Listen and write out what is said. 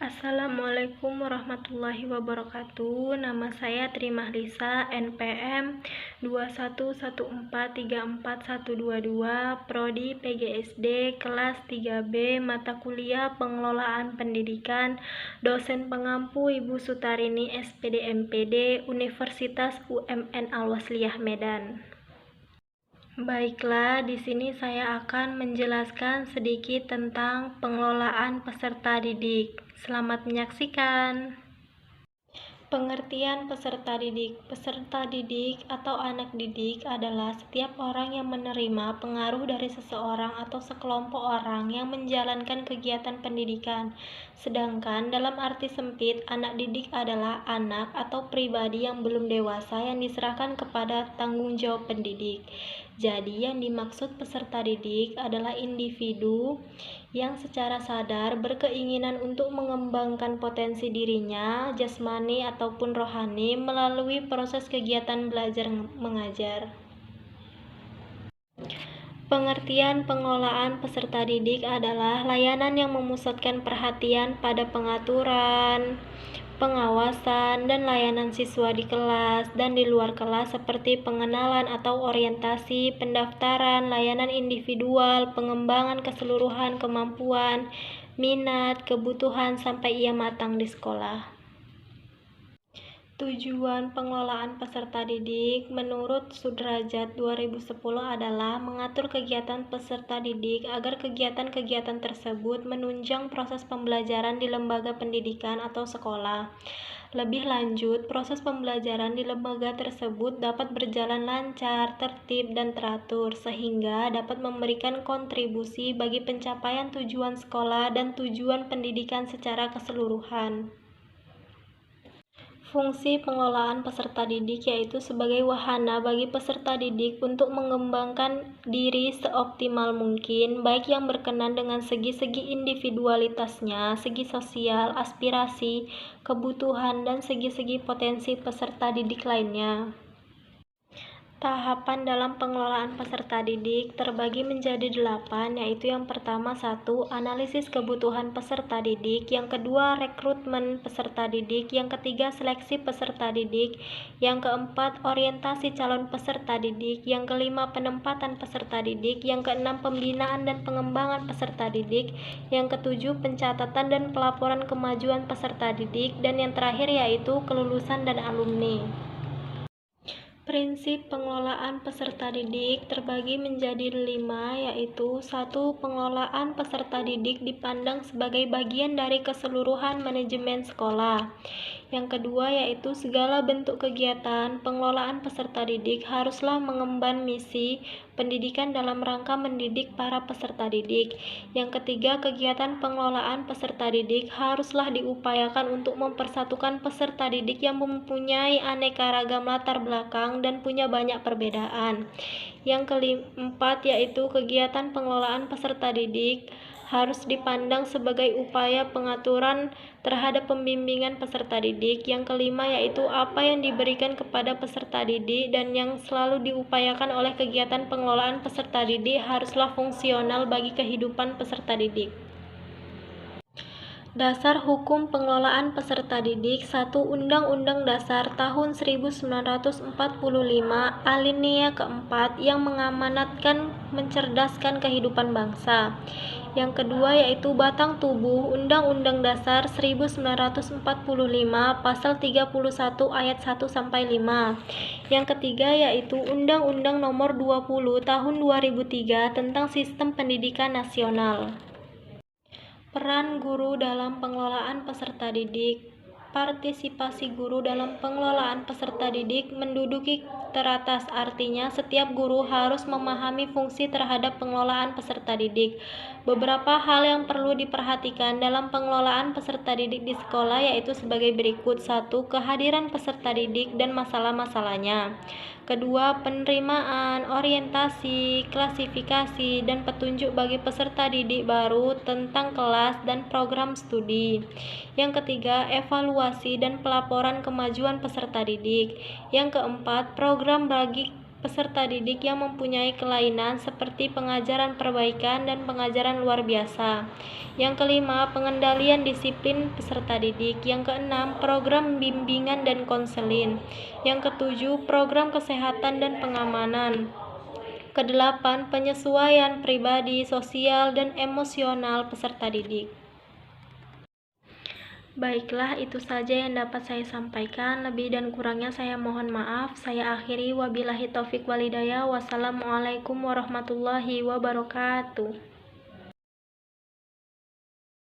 Assalamualaikum warahmatullahi wabarakatuh. Nama saya Trimahlisa, NPM 2114341122, Prodi PGSD, kelas 3B, mata kuliah Pengelolaan Pendidikan, dosen pengampu Ibu Sutarini, SPD MPD, Universitas UMN Al-Wasliyah Medan. Baiklah, di sini saya akan menjelaskan sedikit tentang pengelolaan peserta didik. Selamat menyaksikan. Pengertian peserta didik. Peserta didik atau anak didik adalah setiap orang yang menerima pengaruh dari seseorang atau sekelompok orang yang menjalankan kegiatan pendidikan. Sedangkan dalam arti sempit, anak didik adalah anak atau pribadi yang belum dewasa yang diserahkan kepada tanggung jawab pendidik. Jadi, yang dimaksud peserta didik adalah individu yang secara sadar berkeinginan untuk mengembangkan potensi dirinya, jasmani ataupun rohani, melalui proses kegiatan belajar mengajar. Pengertian pengelolaan peserta didik adalah layanan yang memusatkan perhatian pada pengaturan, pengawasan, dan layanan siswa di kelas dan di luar kelas seperti pengenalan atau orientasi, pendaftaran, layanan individual, pengembangan keseluruhan kemampuan, minat, kebutuhan sampai ia matang di sekolah. Tujuan pengelolaan peserta didik menurut Sudrajat 2010 adalah mengatur kegiatan peserta didik agar kegiatan-kegiatan tersebut menunjang proses pembelajaran di lembaga pendidikan atau sekolah. Lebih lanjut, proses pembelajaran di lembaga tersebut dapat berjalan lancar, tertib, dan teratur, sehingga dapat memberikan kontribusi bagi pencapaian tujuan sekolah dan tujuan pendidikan secara keseluruhan. Fungsi pengelolaan peserta didik yaitu sebagai wahana bagi peserta didik untuk mengembangkan diri seoptimal mungkin, baik yang berkenan dengan segi-segi individualitasnya, segi sosial, aspirasi, kebutuhan, dan segi-segi potensi peserta didik lainnya. Tahapan dalam pengelolaan peserta didik terbagi menjadi 8, yaitu yang pertama 1. Analisis kebutuhan peserta didik, yang kedua rekrutmen peserta didik, yang ketiga seleksi peserta didik, yang keempat orientasi calon peserta didik, yang kelima penempatan peserta didik, yang keenam pembinaan dan pengembangan peserta didik, yang ketujuh pencatatan dan pelaporan kemajuan peserta didik, dan yang terakhir yaitu kelulusan dan alumni. Prinsip pengelolaan peserta didik terbagi menjadi 5, yaitu 1. Pengelolaan peserta didik dipandang sebagai bagian dari keseluruhan manajemen sekolah. Yang kedua yaitu segala bentuk kegiatan pengelolaan peserta didik haruslah mengemban misi pendidikan dalam rangka mendidik para peserta didik. Yang ketiga, kegiatan pengelolaan peserta didik haruslah diupayakan untuk mempersatukan peserta didik yang mempunyai aneka ragam latar belakang dan punya banyak perbedaan. Yang keempat yaitu kegiatan pengelolaan peserta didik harus dipandang sebagai upaya pengaturan terhadap pembimbingan peserta didik. Yang kelima yaitu apa yang diberikan kepada peserta didik, dan yang selalu diupayakan oleh kegiatan pengelolaan peserta didik haruslah fungsional bagi kehidupan peserta didik. Dasar Hukum Pengelolaan Peserta Didik 1. Undang-Undang Dasar tahun 1945 alinea keempat yang mengamanatkan mencerdaskan kehidupan bangsa. Yang kedua yaitu batang tubuh Undang-Undang Dasar 1945 pasal 31 ayat 1 sampai 5. Yang ketiga yaitu Undang-Undang Nomor 20 Tahun 2003 tentang Sistem Pendidikan Nasional. Peran guru dalam pengelolaan peserta didik. Partisipasi guru dalam pengelolaan peserta didik menduduki teratas, artinya setiap guru harus memahami fungsi terhadap pengelolaan peserta didik. Beberapa hal yang perlu diperhatikan dalam pengelolaan peserta didik di sekolah yaitu sebagai berikut. 1. Kehadiran peserta didik dan masalah-masalahnya. Kedua, penerimaan, orientasi, klasifikasi, dan petunjuk bagi peserta didik baru tentang kelas dan program studi. Yang ketiga, evaluasi dan pelaporan kemajuan peserta didik. Yang keempat, program bagi peserta didik yang mempunyai kelainan seperti pengajaran perbaikan dan pengajaran luar biasa. Yang kelima, pengendalian disiplin peserta didik. Yang keenam, program bimbingan dan konseling. Yang ketujuh, program kesehatan dan pengamanan. Kedelapan, penyesuaian pribadi, sosial, dan emosional peserta didik. Baiklah, itu saja yang dapat saya sampaikan. Lebih dan kurangnya saya mohon maaf. Saya akhiri, wabillahi taufik walhidayah. Wassalamualaikum warahmatullahi wabarakatuh.